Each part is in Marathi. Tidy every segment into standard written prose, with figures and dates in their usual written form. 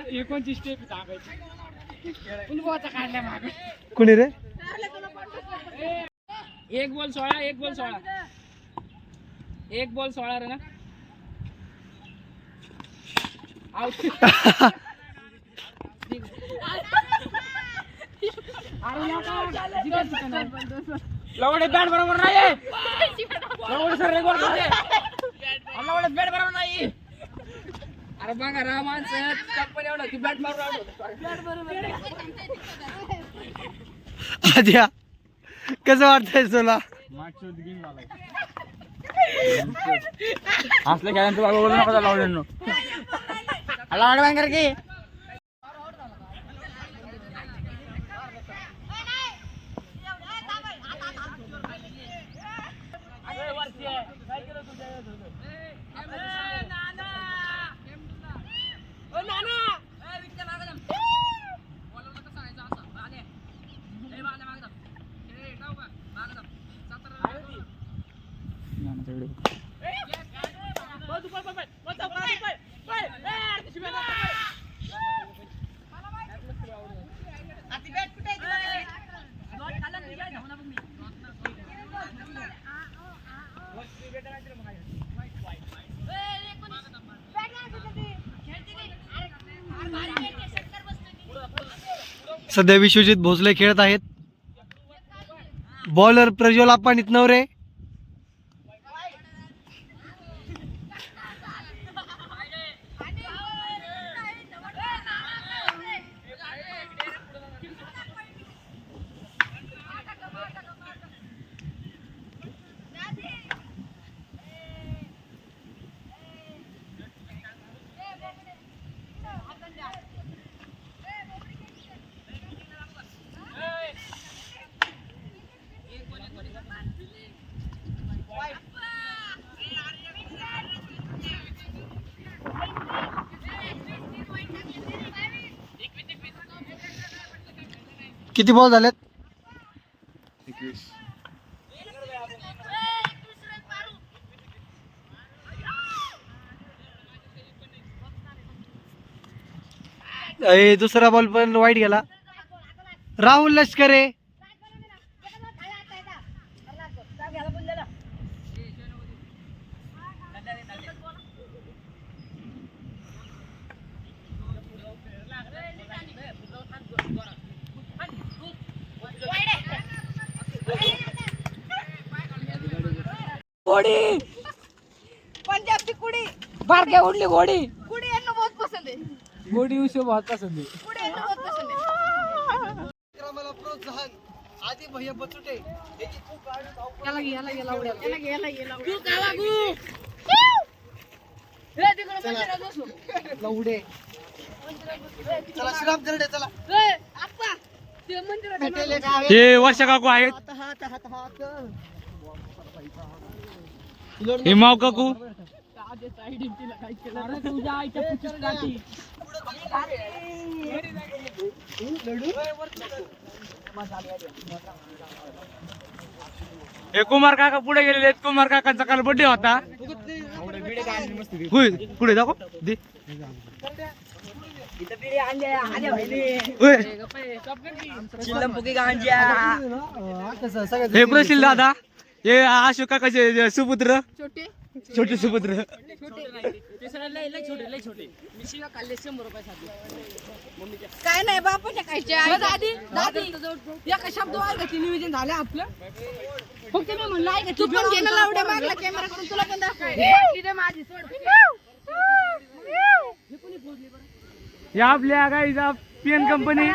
एकोणची स्टेप कुणी रे? एक बॉल 16 एक बॉल 16 एक बॉल 16 रे ना आउट लवडे बॅट बरोबर नाही लवडे सर रेकॉर्ड लवडे बॅट बरोबर नाही अरे बघा रामान सर चप्पल एवढा ती बॅट मारून आउट बरोबर आद्या कसं वाटतंय तुला? असल्या खेळांचं बाबा बोलू नका लावड्यांनो लावडे बँकर की सध्या विश्वजित भोसले खेळत आहेत. बॉलर प्रज्वल आप्पा नितनवरे. किती बॉल झालेत? 21. दुसरा बॉल पण वाईट गेला. राहुल लष्करे. घोड़ी पंजाब की कुड़ी बाहर क्या उड़ली घोड़ी कुड़ी इनको बहुत पसंद है घोड़ी उसे बहुत पसंद है कुड़ी इनको बहुत पसंद है मला प्रोत्साहन आधी भैया बचुटे याची खूप गाडी धाव. याला घे तू कावा गु हे तिकडे मंदिरात बसू लवडे. चला श्रीराम जरडे चला. ए आप्पा ते मंदिरात हे वर्षा काकू आहेत. हे माव काकू तुझ्या आईच्या पुचीसाठी हे कुमार काका पुढे गेलेले आहेत. कुमार काकांचा काल बर्थडे होता. होय पुढे दाखव दे. हे प्रशील दादा हे अशोक काकाचे सुपुत्र छोटे सुपुत्र काय नाही बापाच्या खायचे दादी दादी एका शब्दावर घेतली नियोजन झालं आपलं फक्त मी म्हणलं आहे का तू पण घे ना लावडे मागला कॅमेरा करून तुला पण दाखव तिथे माझी सोड हे आपल्या गाईचा पीएन कंपनी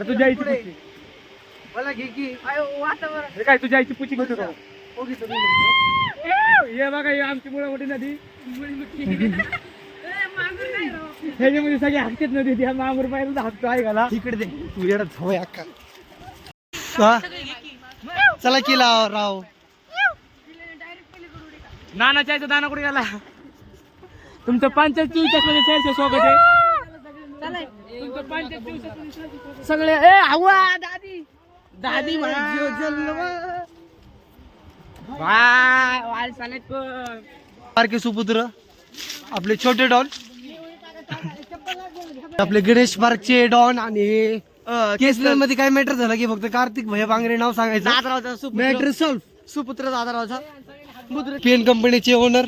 तुझ्या आईची पुची मला घे की. हे काय तुझ्या आईची पुची घेतो का हे बघा हे आमची मुळा मोठी नदी ह्याच्यामध्ये सगळे हसतेत नदी त्या मांगूर पाहिजे हसतो आहे घाला इकडे दे तू येडा हवय अक्का. चला की राव. नाना चायचा दाना कुठे गेला तुमचं 524 मध्ये सहर्ष स्वागत आहे. तुमचं 524 सगळे हवा दादी दादी बारके सुपुत्र आपले छोटे डॉन, आपले गणेश पार्कचे डॉन आणि केसनर मध्ये काय मॅटर झालं की फक्त कार्तिक भैया बांगरे नाव सांगायचं, मॅटर सॉल्व. सुपुत्र दादारावचा पेन कंपनीचे ओनर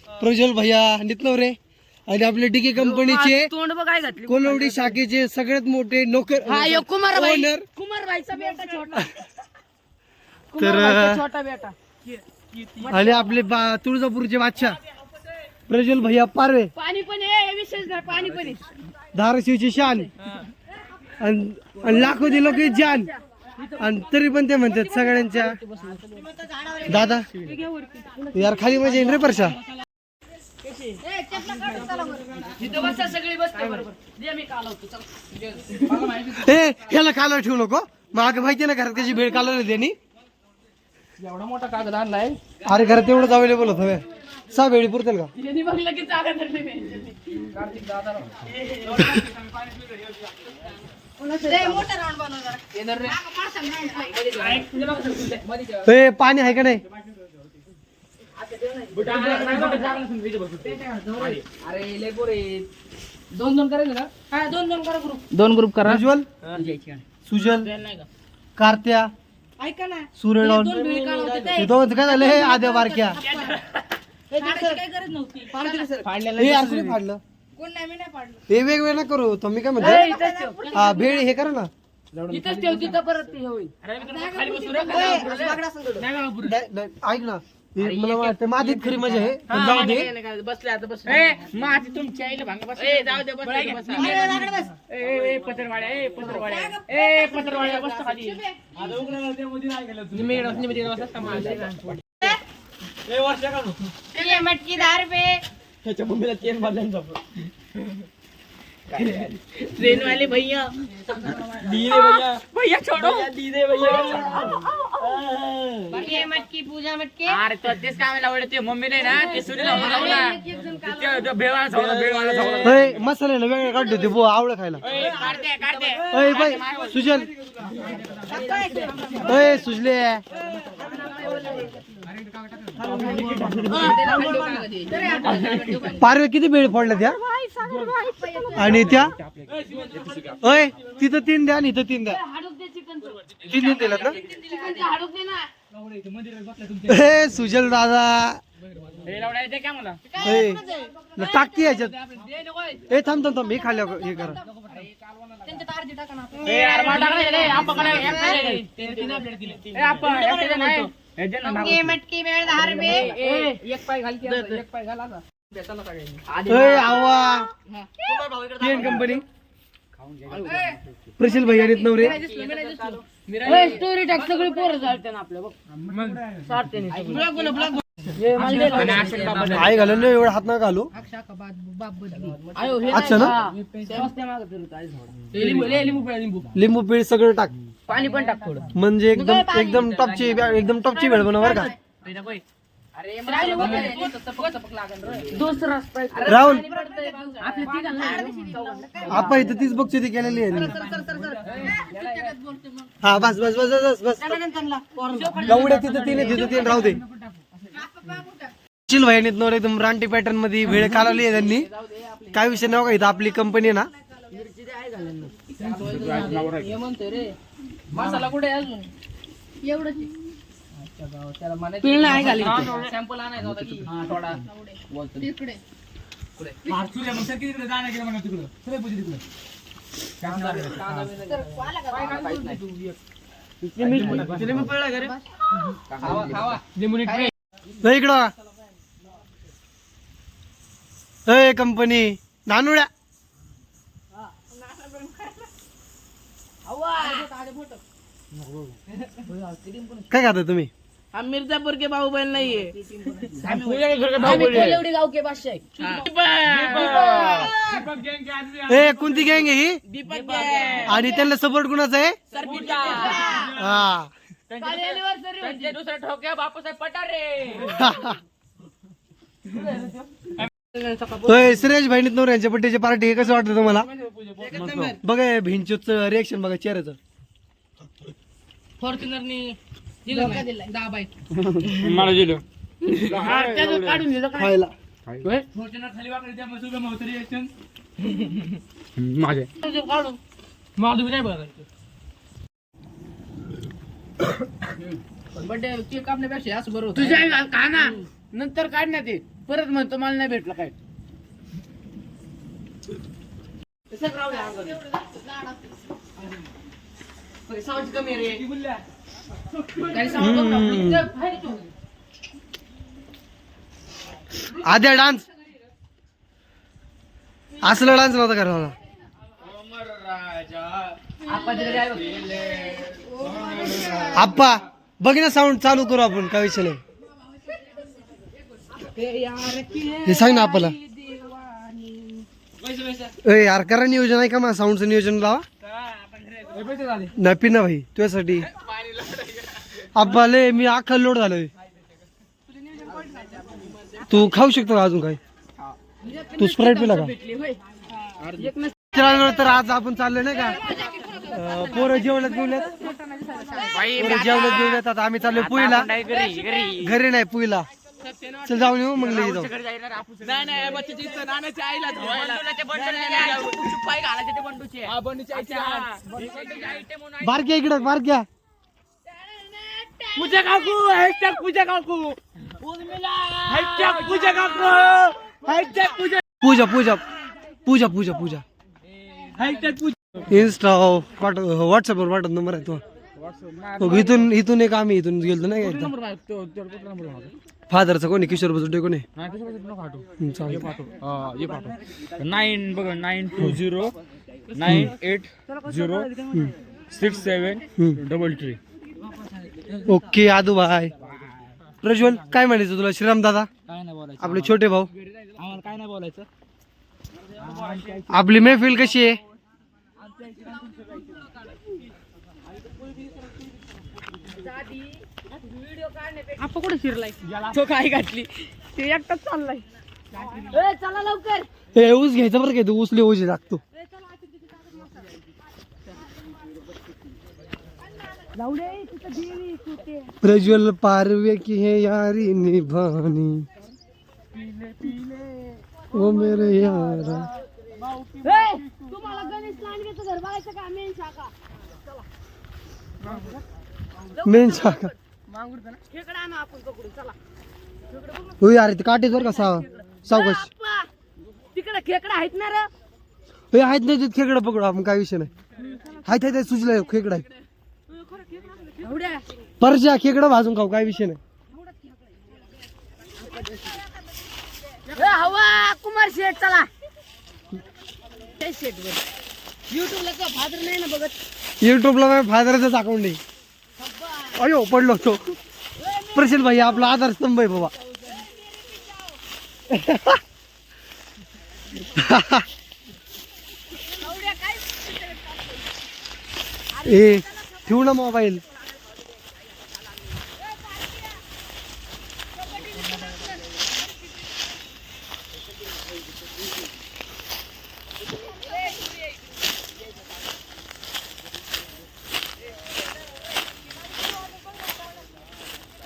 प्रज्वल भैया नितनवरे आणि आपले डीके कंपनीचे तोंड बघ काय घातली. कोलवडी शाखेचे सगळ्यात मोठे नोकर ओनर. कुमारबाईचा बेटा छोटा. तर छोटा बेटा. आणि आपले तुळजापूरचे बादशाह प्रज्वल भैया पारवे, पाणी पण आहे विशेष नाही, पाणी पण आहे. धाराशिवची शान आणि लाखो दिलो की जान. आणि तरी पण ते म्हणतात सगळ्यांच्या दादा यार खाली मजा येईल रे परशा. ह्याला कालर ठेवू नको, माग माहिती ना घरात कशी भेळ कालर त्यांनी. एवढा मोठा कागद आणलाय. अरे घरात एवढंच अवेलेबल होत हवे 6 वेळी पुरतील का? पाणी आहे का नाही? अरे लय पोर आहेत. 2-2 करायचं का? हा 2-2 करा ग्रुप. 2 ग्रुप करा. प्रज्वल, सुजल, कार्त्या, ऐका ना सूर्यडॉन, दोन भेळी काढा होते ते. हे दोघं काय झालं? हे आद्या बारक्या काढायची काही गरज नव्हती. हे असं नाही फाडलं. कोण नाही, मी नाही पाडलं. हे वेगवेगळे ना करू तुम्ही काय म्हणतो. हा भेळ हे करा ना. इथंच ठेव, तिथं परत ते हे होईल. ऐक ना, हे मला वाटतं मातीत खरी मजा आहे. पण जाऊ दे. बसले आता बसले. माती तुमची आईला भांग बस. जाऊ दे बस. पत्रवाड्या पत्रवाड्या बस खाली. मटकी 10 रुपये. ट्रेन वाले भैया भैया छोड़ो ये मटकी पूजा मटकी. अरे तो तेच काय लावलं ते मम्मीने ना ते सुनील लावला भेवाला धावला. होय, मसाले ना वेगळे काढतो ते बुवा आवळं खायला. काढते अय बाई सुजल, अय सुजले. पारवे किती वेळ फोडल्या त्या आणि त्या? अय तिथं 3 द्या आणि इथं 3 द्या. 3 दिलात ना? हे सुजल दादा काय मला ए, टाकी याच्यात. ए थांब थांब थांब, हे खाल्ल्या हे करा. मटकी वेळ 10 रुपये. एक पाय घाल एक पाय घाला आवा पेन कंपनी प्रशील भैया नवरे. स्टोरी टाक, सगळी पोरं चालते ना आपल्या बघ. आई घालून एवढा हात ना घालू. अच्छा ना, लिंबू पिळ सगळं टाक. पाणी पण टाक थोडं. म्हणजे एकदम टॉपची भेळ बनव बरं का. राहुल आपण इथं तीच बघतो ती केलेली आहे. हा बस बस बस बस बस एवढ्या तिथं 3 राहू दे. चिल भाई नवर एकदम रानटी पॅटर्न मध्ये भेळ कालवली आहे त्यांनी. काय विषय नाही का, इथं आपली कंपनी ना. मसाला कुठे अजून एवढंच सॅम्पल आणायचा होता की थोडा तिकडे. इकडं कंपनी नानुड्या काय खाता तुम्ही? हम मिर्जापुर के बाहुबली नहीं है. कोलवडी गाव के बादशाह आहे. ए कोणती गँग आहे ही? दीपक आणि त्यांना सपोर्ट कुणाचा आहे? हा दुसरा ठोक्या बापूसाहेब पठारे. होय सुरेश भाई नवर यांच्या बड्डेची पार्टी कसं वाटतं तुम्हाला? बघा भिंचूच रिएक्शन बघा चेहऱ्याचं. फॉर्च्युनरनी दिलं का दिलं 10 बाईक मला दिलं काढून दिलं खायला. फॉर्च्युनर खाली वाकडे त्या मग सुगम होतं रिएक्शन माझे काढून मला तुम्ही काय बघायचं बड्डे केक कापण्यापेक्षा असं बरोबर तुझ्या का ना नंतर काढण्यात येत परत म्हणतो मला नाही भेटलं काय कमी रे आद्या डान्स असला डान्स नव्हता करा. आप्पा बघ ना साऊंड चालू करू आपण काय विषय नाही. हे सांग ना आपल्याला यार करा नियोजन आहे का मग साऊंडचं नियोजन लावा नाही पिना भाई तुझ्यासाठी आप्पाले मी अख्खा लोड झालोय. तू खाऊ शकतो का अजून काय? तू स्प्राईट पिला का? तर आज आपण चाललोय नाही का पोरं जेवणात घेऊयात आता आम्ही चाललोय पुईला. घरी नाही पुईला. चल जाऊन येऊ मग लगेच जाऊ. बारक्या इकडं बारक्या पूजा काकू हॅशटॅग पूजा काकू हॅशटॅग पूजा काकू हॅशटॅग पूजा पूजा पूजा पूजा पूजा पूजा हॅशटॅग पूजा इन्स्टा व्हॉट्सअपवर पाठवत नंबर आहे तो. इथून एक आम्ही इथून गेलो नाही का फादरचा कोणी किशोर बसुटे कोणी 9 बघा 920 980 6733. ओके आदू भाई. प्रज्वल काय म्हणायचं तुला? श्रीराम दादा काय नाही बोलायचं आपले छोटे भाऊ आम्हाला काय नाही बोलायचं आपली महफिल कशी आहे? आपण कुठे शिरलाय तो काय घातली ते एकटाच चाललाय. चला लवकर हे ऊस घ्यायचं बरं काय तू ऊसले ओझे लागतो. प्रज्वल पारवे की है यारी निभानी ओ मेरे यारा. तुम्हाला गणेश लांडगेचं घर बघायचं का? मेन शाखा मेन शाखा खेकडा आणू आपण पकडून. चला हो यार ते काटेच बरं का सावकाश तिकडे खेकडा आहेत ना रे. हे आहेत नाही खेकडं पकडू आपण काय विषय नाही. हाय सुचलंय खेकडं आहे परजा खेकडं भाजून खाऊ काय विषय नाही. हवा कुमार शेठ चला शेठ युट्यूबला तो फादर नाही ना बघत. युट्यूबला माझ्या फादरचाच अकाउंट नाही. अयो पडलो होतो. प्रशील भाई आपला आधारस्तंभ आहे बाबा. ए ठेवू ना मोबाईल.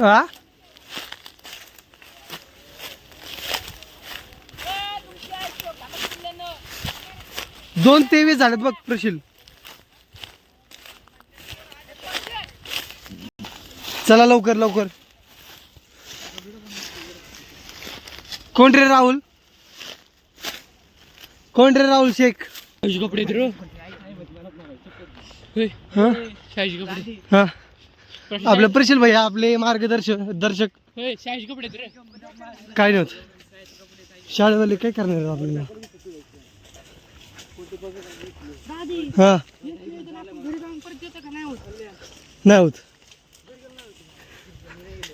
हा 2:23 झालेत बघ प्रशील. चला लवकर लवकर. कोण रे राहुल? कोण रे राहुल शेख? कपडे हा आपले प्रशील भाई आपले दर्शक कपडे काय नव्हत. शाळेवाले काय करणार आपल्याला? हा नाही होत.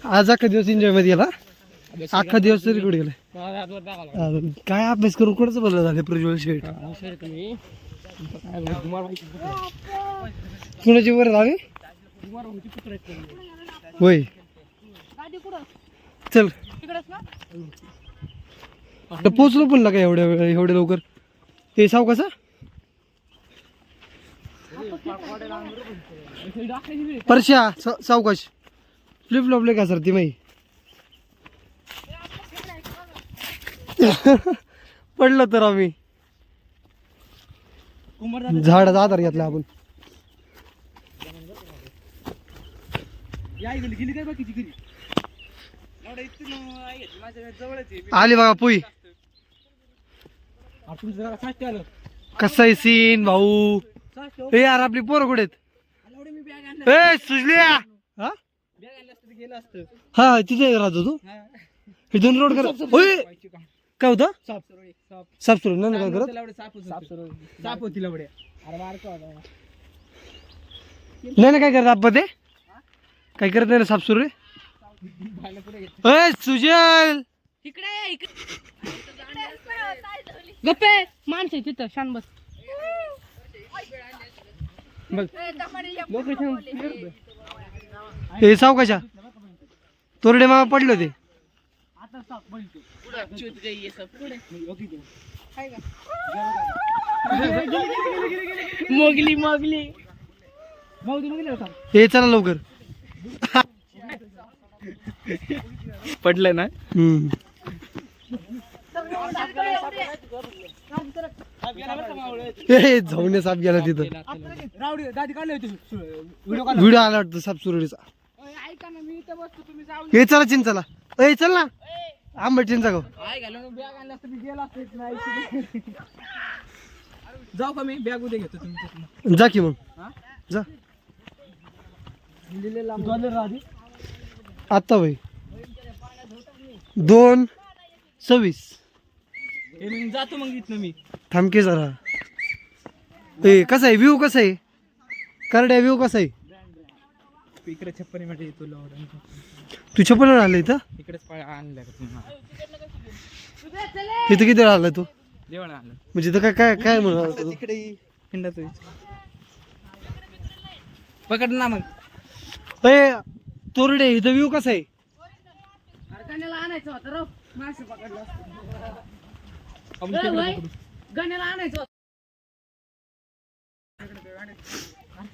आज अख्खा दिवस एन्जॉय मध्ये गेला. अख्खा दिवस तरी कुठे गेला? काय अभ्यास करून कुठंच बोलला झाले प्रज्वल शेठ? कुणाची वर झाले होय. चल आता पोचलो पण लागा एवढ्या लवकर. हे साव कसा परश्या सावकाश फ्लिप फ्लॉपले का सर ती माही पडलं तर आम्ही झाडाचा आधार घेतला आपण. आली बघा पुई. कसा आहे सीन भाऊ. हे यार आपली पोरं कुठे आहेत. ए सुजल्या हा तिथे राहतो तू. हे दोन रोड कर. होय काय होतं साप सुरू नाही काय करत साप होती लवड्या. नाही ना काय करत आपण ते काय करत नाही ना साप सुरू रे. सुजल गप्पे माणसं तिथं शान बस. हे सावकाशा तोरडे मामा पडले होते. मोगली मोगली हे चला लवकर. पडलंय ना. हे जाऊन साप गेला तिथं. व्हिडिओ आला वाटतं साप सुरळीचा. ऐका ना मी इथं बसतो तुम्ही जाऊन हे चला चिंचाला. ए चल ना आंबट चिंचा गाव. आय घालून बॅग आणला असतं मी गेला असतो. जाऊ का मी बॅग उद्या घेतो तुम्ही. जा की मग जा आता भाई 2:26 जातो मग इथनं मी. थांबके जरा. ए कसा आहे व्ह्यू कसा आहे करड्या व्ह्यू कसा आहे. इकडे छप्पन मध्ये तुला तू छप्पन आलं इथं. इकडेच आणलं इथं किती वेळा आलाय तू जेवण आणलं म्हणजे इथं काय काय काय म्हणा तिकडे हिंडाचं पकड ना मग. ए तोरडे इथं व्ह्यू कसा आहे. गण्याला आणायचं होतं राव मासे पकडलं आपण तिकडे पकडू. गण्याला आणायचं होतं.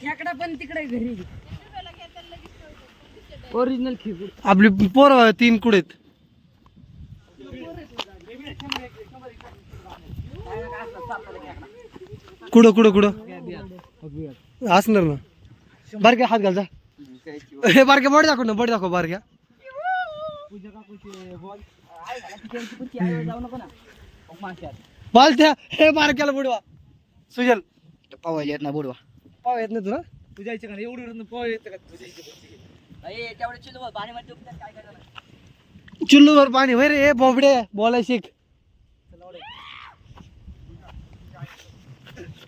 खेकडा पण तिकडे घरी ओरिजिनल खेकडा. आपली पोर 3 कुडेत. कुठं कुठं कुठं असणार ना. बारक्या हात घाल जा. हे बारक्या बड दाखव ना बड दाखव बारक्या. बालत्या हे बारक्याला बुडवा. सुजल पावा येत ना बुडवा. पाव येत नाही तुला. तुझ्या इथे एवढं पाव येतं का तुझ्या चुल्लूवर पाणी वय रे बोबडे बोलाय शिक.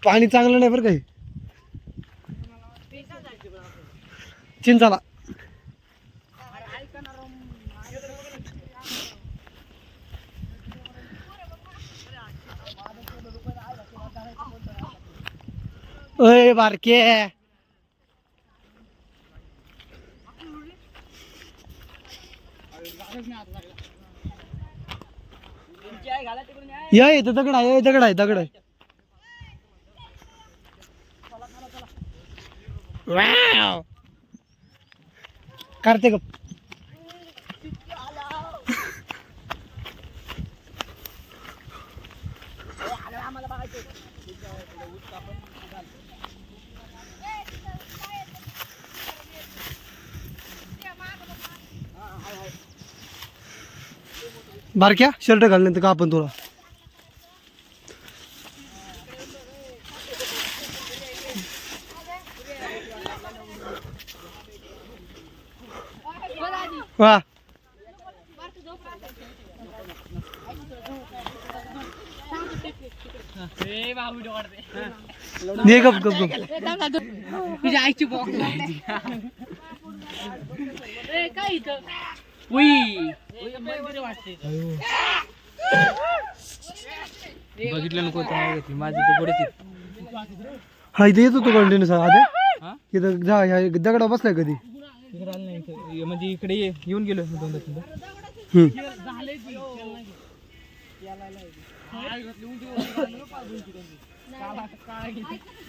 पाणी चांगलं नाही बरं काही. चिंचाला ओय बारके या इथं दगड आहे दगड आहे दगड आहे. वाव कार्तिक बारक्या शर्ट घालण्यात का आपण तुला. वा दे गप गप गप. तुझ्या आईची बॉक्स काय इथं बघितलं नको माझी तर पुढेच. हा इथे येतो तू कंटिन्यू सर आता इथं दगडा बसलाय कधी. तिकडे आलं नाही म्हणजे इकडे येऊन गेलो 2-3.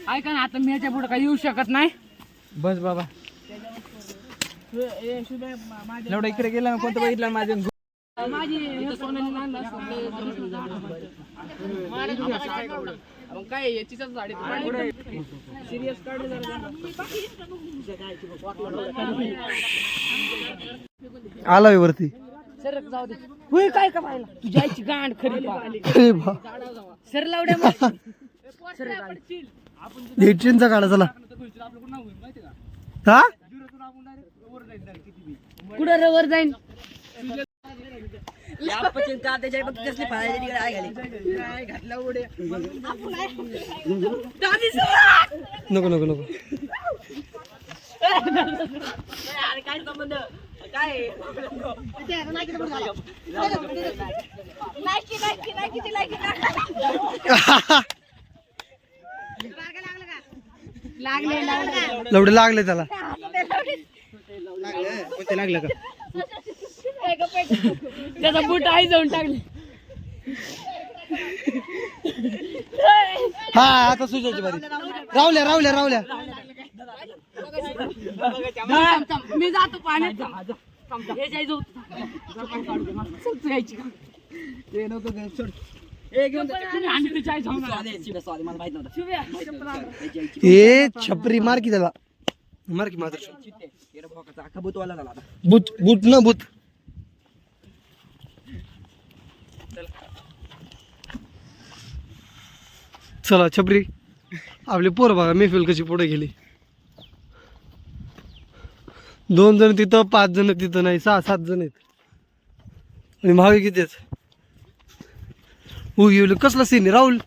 ऐका ना आता मी ह्याच्या पुढे काही येऊ शकत नाही. बस बाबा एवढं इकडे गेला ना कोणतं बघितलं माझं काय याचीच झाडे सिरियस आला वरती सर जाऊ दे होय काय का पाहिला तुझ्या आईची गांड खरी अरे बा. सर लावड्या हे ट्रेनचा काढा चला हा कुठं रवर जाईन नको नको नको लवडे लागले त्याला लागलं का त्याचा बूट आई जाऊन टाकले हा आता सुजाची बारी रावल्या रावल्या रावल्या मी जातो पाण्यात हे छपरी मार की त्याला मार की मात्र बुत बुत न बुत चला छपरी आपले पोरं बघा मेहफिल कशी पुढे गेली 2 जण तिथं 5 जण तिथं नाही 6-7 जण आहेत आणि मागे किती आहेत उगी कसला सीन राहुल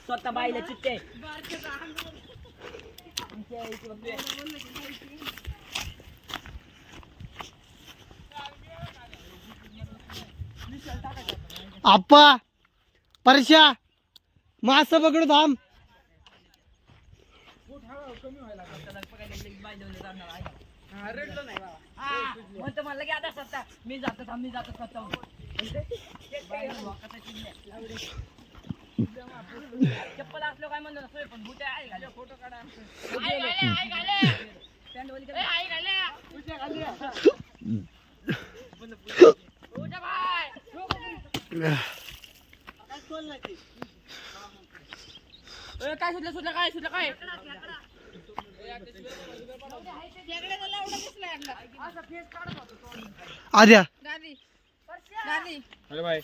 स्वतः बाईला चित्ते आप्पा परश्या मास पकडू थांब म्हणलं की आता स्वतः मी जातो स्वतः चप्पल असलो काय म्हणलं नसतोय पण बुटे आहे घाले फोटो काढा काय सुटलं काय आद्या गादी गादी अरे बाय